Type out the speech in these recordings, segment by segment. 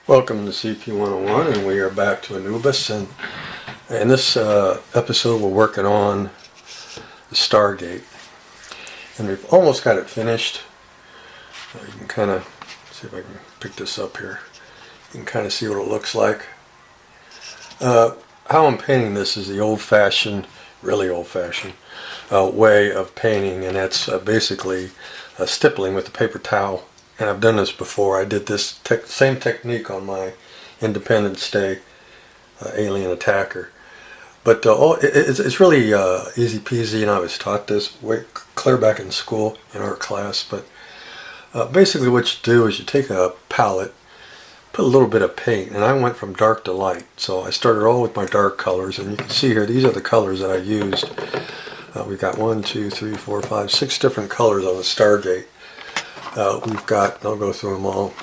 Welcome to CP101, and we are back to Anubis, and in this episode we're working on the Stargate, and we've almost got it finished. You can kind of see if I can pick this up here. You can kind of see what it looks like. How I'm painting this is the old-fashioned, really old-fashioned way of painting, and that's basically stippling with a paper towel. And I've done this before. I did this same technique on my Independence Day alien attacker. But it's really easy peasy, and I was taught this way clear back in school in our class. But basically what you do is you take a palette, put a little bit of paint, and I went from dark to light. So I started all with my dark colors, and you can see here, these are the colors that I used. We've got 1, 2, 3, 4, 5, 6 different colors on the Stargate. We've got, I'll go through them all.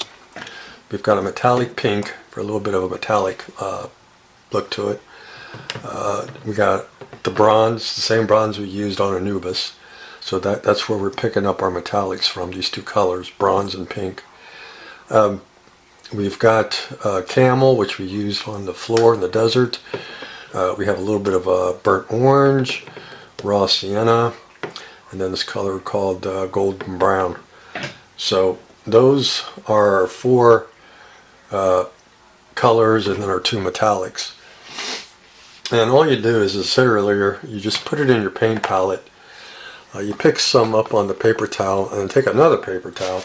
We've got a metallic pink for a little bit of a metallic look to it. We got the bronze, the same bronze we used on Anubis. So that's where we're picking up our metallics from, these two colors, bronze and pink. We've got camel, which we used on the floor in the desert. We have a little bit of burnt orange, raw sienna, and then this color called golden brown. So those are our 4 colors, and then our 2 metallics. And all you do is, as I said earlier, you just put it in your paint palette. You pick some up on the paper towel, and then take another paper towel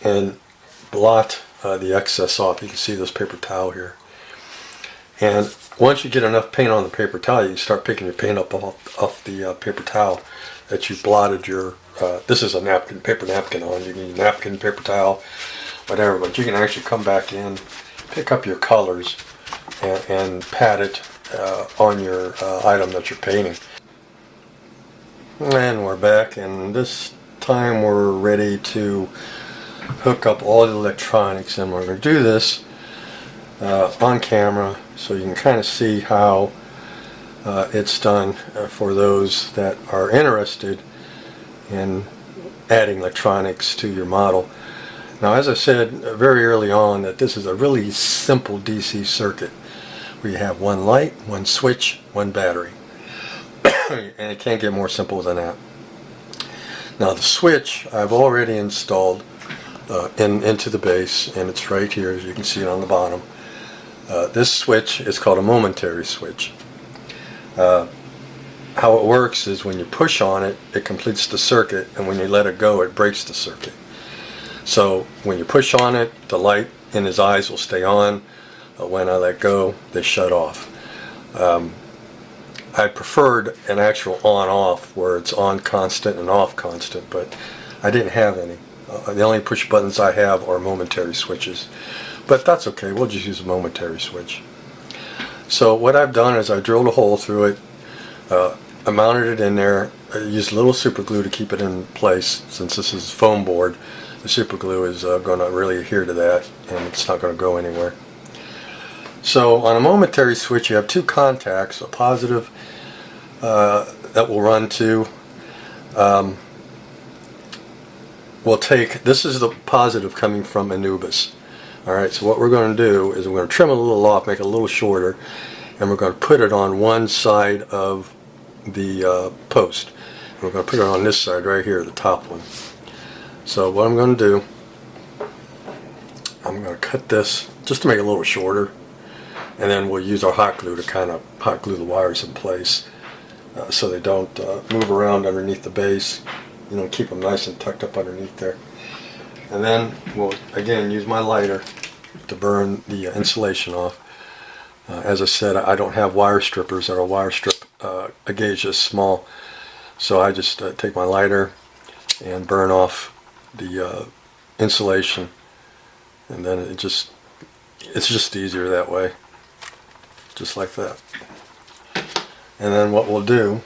and blot the excess off. You can see this paper towel here. And once you get enough paint on the paper towel, you start picking your paint up off the paper towel that you blotted your this is a napkin, paper napkin on. You can use napkin, paper towel, whatever, but you can actually come back in, pick up your colors, and pat it on your item that you're painting. And we're back, and this time we're ready to hook up all the electronics, and we're going to do this on camera so you can kind of see how it's done for those that are interested in adding electronics to your model. Now, as I said very early on, that this is a really simple DC circuit. We have one light, one switch, one battery. And it can't get more simple than that. Now, the switch I've already installed into the base, and it's right here, as you can see it on the bottom. This switch is called a momentary switch. How it works is when you push on it, it completes the circuit, and when you let it go, it breaks the circuit. So when you push on it, the light in his eyes will stay on. When I let go, they shut off. I preferred an actual on-off where it's on constant and off constant, but I didn't have any. The only push buttons I have are momentary switches. But that's okay, we'll just use a momentary switch. So what I've done is I drilled a hole through it. I mounted it in there. I used a little super glue to keep it in place. Since this is foam board, the super glue is going to really adhere to that, and it's not going to go anywhere. So on a momentary switch, you have 2 contacts, a positive that will run to, we'll take, this is the positive coming from Anubis. Alright, so what we're going to do is we're going to trim a little off, make it a little shorter, and we're going to put it on one side of the post. And we're going to put it on this side right here, the top one. So what I'm going to do, I'm going to cut this just to make it a little shorter, and then we'll use our hot glue to kind of hot glue the wires in place so they don't move around underneath the base. You know, keep them nice and tucked up underneath there. And then we'll again use my lighter to burn the insulation off. As I said, I don't have wire strippers, or a wire strip a gauge this small, so I just take my lighter and burn off the insulation, and then it's just easier that way, just like that. And then what we'll do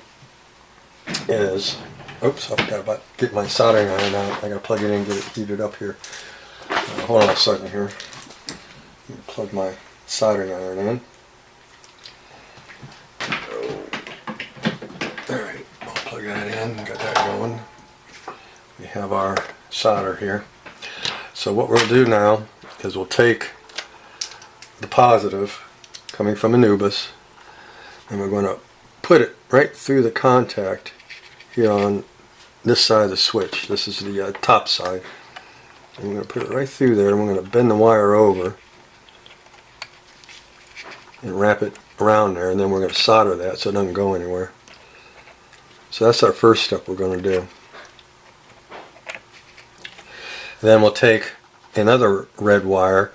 is, oops, I forgot about getting my soldering iron out. I gotta plug it in and get it heated up here. Hold on a second here. Plug my soldering iron in. Alright, I'll plug that in, got that going. We have our solder here. So what we'll do now is we'll take the positive coming from Anubis, and we're going to put it right through the contact here on this side of the switch. This is the top side. And we're going to put it right through there, and we're going to bend the wire over and wrap it around there, and then we're going to solder that so it doesn't go anywhere. So that's our first step we're going to do. And then we'll take another red wire,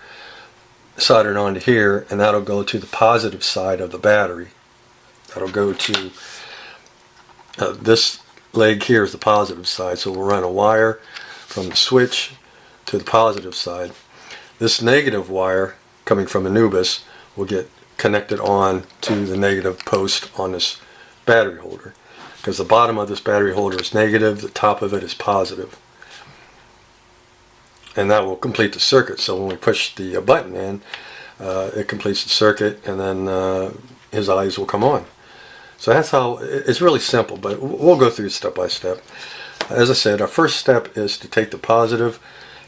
solder it onto here, and that'll go to the positive side of the battery. That'll go to this leg here is the positive side, so we'll run a wire from the switch to the positive side. This negative wire coming from Anubis will get connected on to the negative post on this battery holder, because the bottom of this battery holder is negative, the top of it is positive, and that will complete the circuit. So when we push the button in, it completes the circuit, and then his eyes will come on. So that's how, it's really simple, but we'll go through step by step. As I said, our first step is to take the positive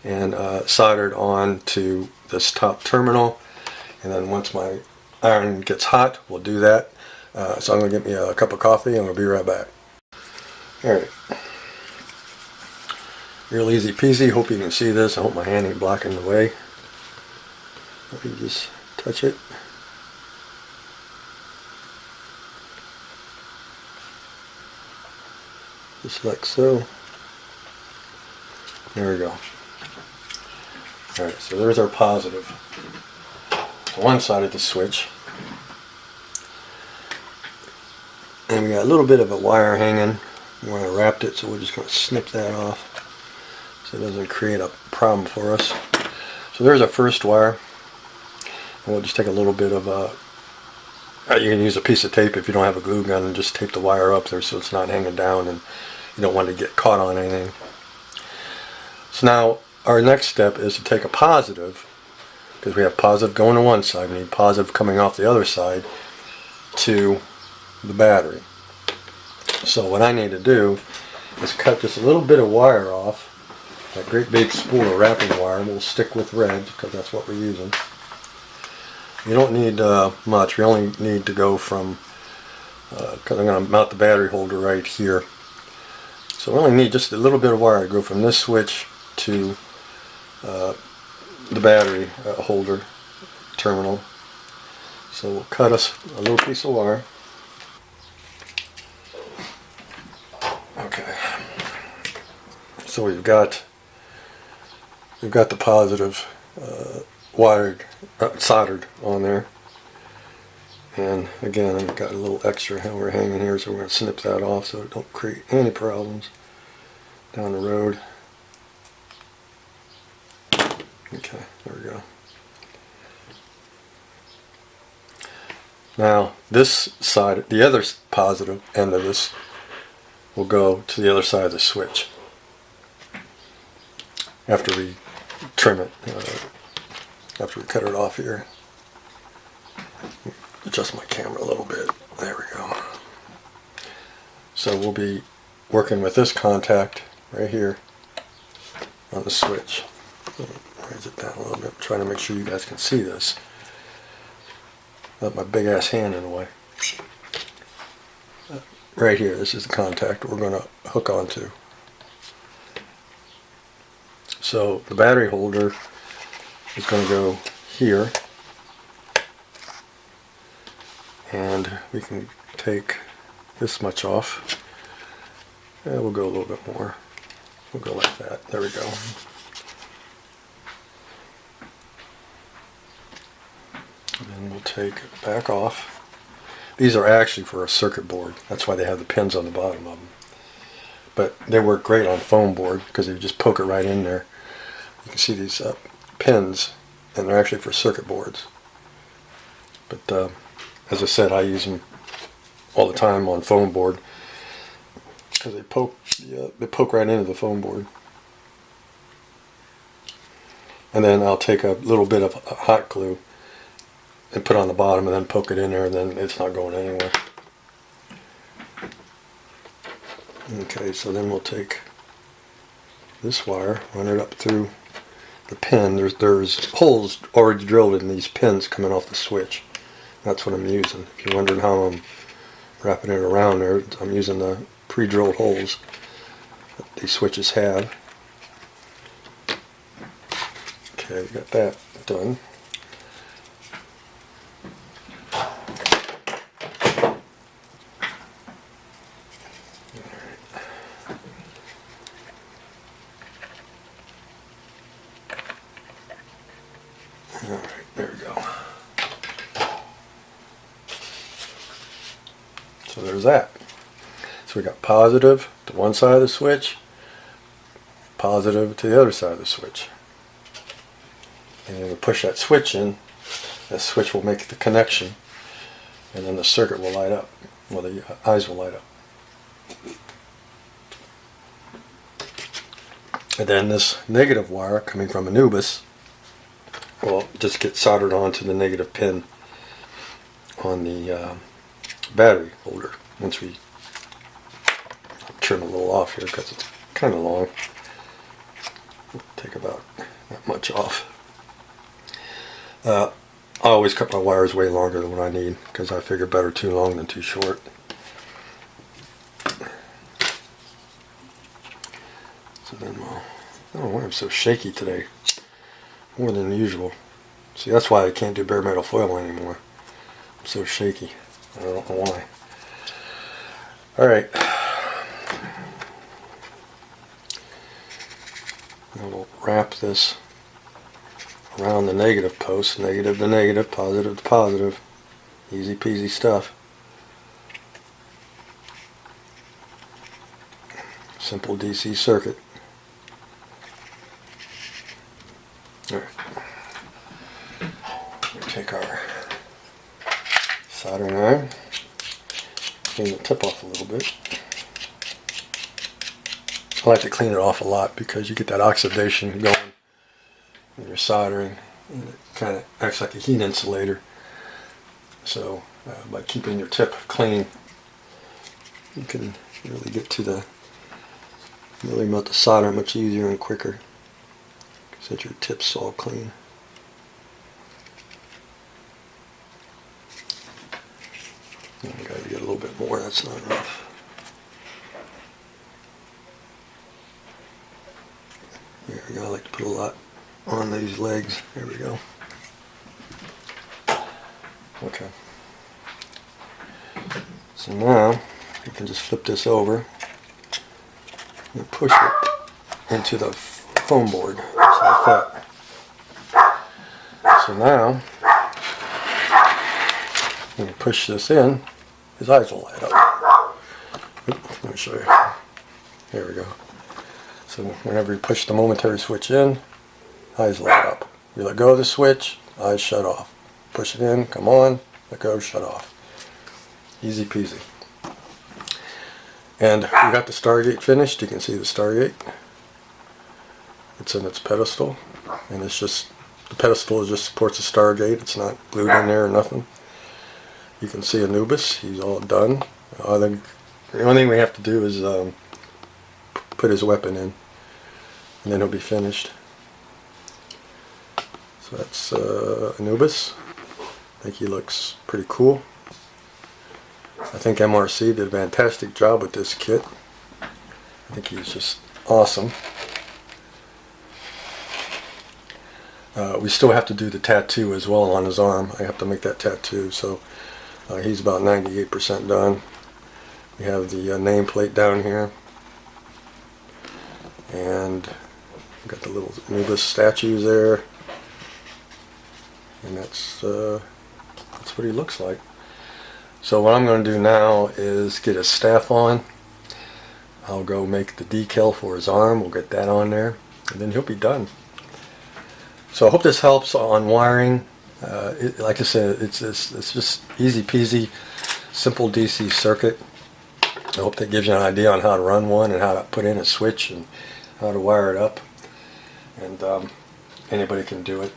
and solder it on to this top terminal, and then once my iron gets hot, we'll do that. So I'm going to get me a cup of coffee, and we'll be right back. Alright, real easy peasy. Hope you can see this. I hope my hand ain't blocking the way. Let me just touch it. Just like so. There we go. Alright, so there's our positive. One side of the switch. And we got a little bit of a wire hanging where I wrapped it, so we're just going to snip that off so it doesn't create a problem for us. So there's our first wire. And we'll just take a little bit of you can use a piece of tape if you don't have a glue gun, and just tape the wire up there so it's not hanging down and you don't want to get caught on anything. So now our next step is to take a positive, because we have positive going to one side, we need positive coming off the other side to the battery. So what I need to do is cut just a little bit of wire off, that great big spool of wrapping wire. We'll stick with red because that's what we're using. You don't need much. We only need to go from, because I'm going to mount the battery holder right here. So we only need just a little bit of wire to go from this switch to the battery holder terminal. So we'll cut us a little piece of wire. Okay. So we've got the positive wired, soldered on there, and again I've got a little extra we're hanging here, so we're going to snip that off so it don't create any problems down the road. Okay, there we go. Now this side, the other positive end of this, will go to the other side of the switch after we trim it. After we cut it off here. Adjust my camera a little bit. There we go. So we'll be working with this contact right here on the switch. Raise it down a little bit, trying to make sure you guys can see this. Got my big ass hand in the way. Right here, this is the contact we're going to hook onto. So the battery holder is going to go here, and we can take this much off. And we'll go a little bit more. We'll go like that. There we go. And then we'll take it back off. These are actually for a circuit board. That's why they have the pins on the bottom of them. But they work great on foam board because you just poke it right in there. You can see these pins, and they're actually for circuit boards. But as I said, I use them all the time on foam board because they poke right into the foam board. And then I'll take a little bit of hot glue and put it on the bottom, and then poke it in there, and then it's not going anywhere. Okay, so then we'll take this wire, run it up through the pin, there's holes already drilled in these pins coming off the switch. That's what I'm using. If you're wondering how I'm wrapping it around there, I'm using the pre-drilled holes that these switches have. Okay, we got that done. Alright, there we go. So there's that. So we got positive to one side of the switch, positive to the other side of the switch. And when we push that switch in, that switch will make the connection, and then the circuit will light up. Well, the eyes will light up. And then this negative wire coming from Anubis will just get soldered onto the negative pin on the battery holder. Once we trim a little off here because it's kind of long. It'll take about that much off. I always cut my wires way longer than what I need because I figure better too long than too short. So then I don't know why I'm so shaky today. More than usual. See, that's why I can't do bare metal foil anymore. I'm so shaky. I don't know why. Alright. Now we'll wrap this around the negative post. Negative to negative, positive to positive. Easy peasy stuff. Simple DC circuit. Alright. Take our soldering iron. Clean the tip off a little bit. I like to clean it off a lot because you get that oxidation going when you're soldering, and it kind of acts like a heat insulator. So by keeping your tip clean, you can really get to the melt the solder much easier and quicker since your tip's all clean. I gotta get a little bit more, that's not enough. There we go, I like to put a lot on these legs. There we go. Okay. So now, you can just flip this over and push it into the foam board, just like that. So now, when you push this in, his eyes will light up. Oops, let me show you. There we go. So whenever you push the momentary switch in, eyes light up. You let go of the switch, eyes shut off. Push it in, come on, let go, shut off. Easy peasy. And we got the Stargate finished. You can see the Stargate. It's in its pedestal, and it's just, the pedestal just supports the Stargate. It's not glued in there or nothing. You can see Anubis, he's all done. The only thing we have to do is put his weapon in, and then he'll be finished. So that's Anubis. I think he looks pretty cool. I think MRC did a fantastic job with this kit. I think he's just awesome. We still have to do the tattoo as well on his arm. I have to make that tattoo, so he's about 98% done. We have the nameplate down here, and we've got the little Anubis statues there, and that's what he looks like. So what I'm going to do now is get his staff on. I'll go make the decal for his arm. We'll get that on there, and then he'll be done. So I hope this helps on wiring. Like I said, it's just easy peasy, simple DC circuit. I hope that gives you an idea on how to run one and how to put in a switch and how to wire it up. And anybody can do it.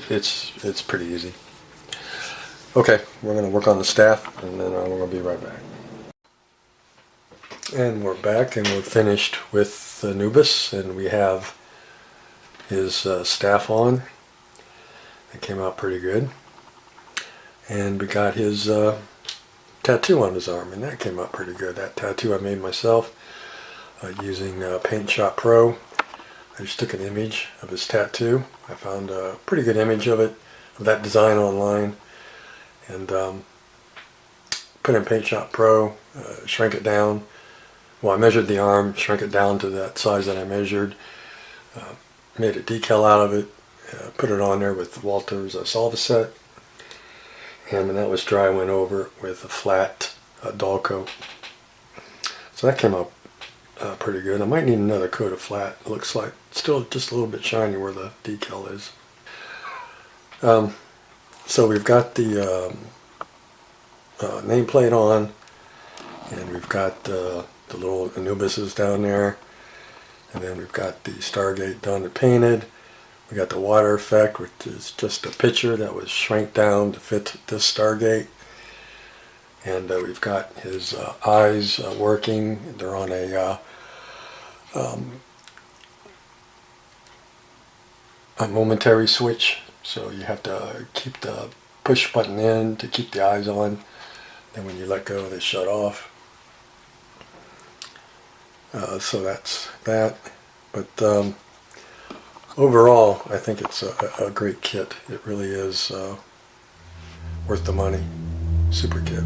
It's pretty easy. Okay, we're going to work on the staff, and then we're going to be right back. And we're back, and we're finished with Anubis, and we have his staff on. It came out pretty good. And we got his tattoo on his arm, and that came out pretty good. That tattoo I made myself using Paint Shop Pro. I just took an image of his tattoo. I found a pretty good image of it, of that design online, and put in Paint Shop Pro, shrank it down. Well, I measured the arm, shrank it down to that size that I measured, made a decal out of it, put it on there with Walter's Solvaset, and when that was dry, I went over it with a flat dull coat. So that came out pretty good. I might need another coat of flat. It looks like still just a little bit shiny where the decal is. So we've got the nameplate on, and we've got the little Anubises down there, and then we've got the Stargate done and painted. We got the water effect, which is just a picture that was shrank down to fit this Stargate. And we've got his eyes working. They're on a momentary switch, so you have to keep the push button in to keep the eyes on. Then when you let go, they shut off. So that's that. But overall, I think it's a great kit. It really is worth the money. Super kit.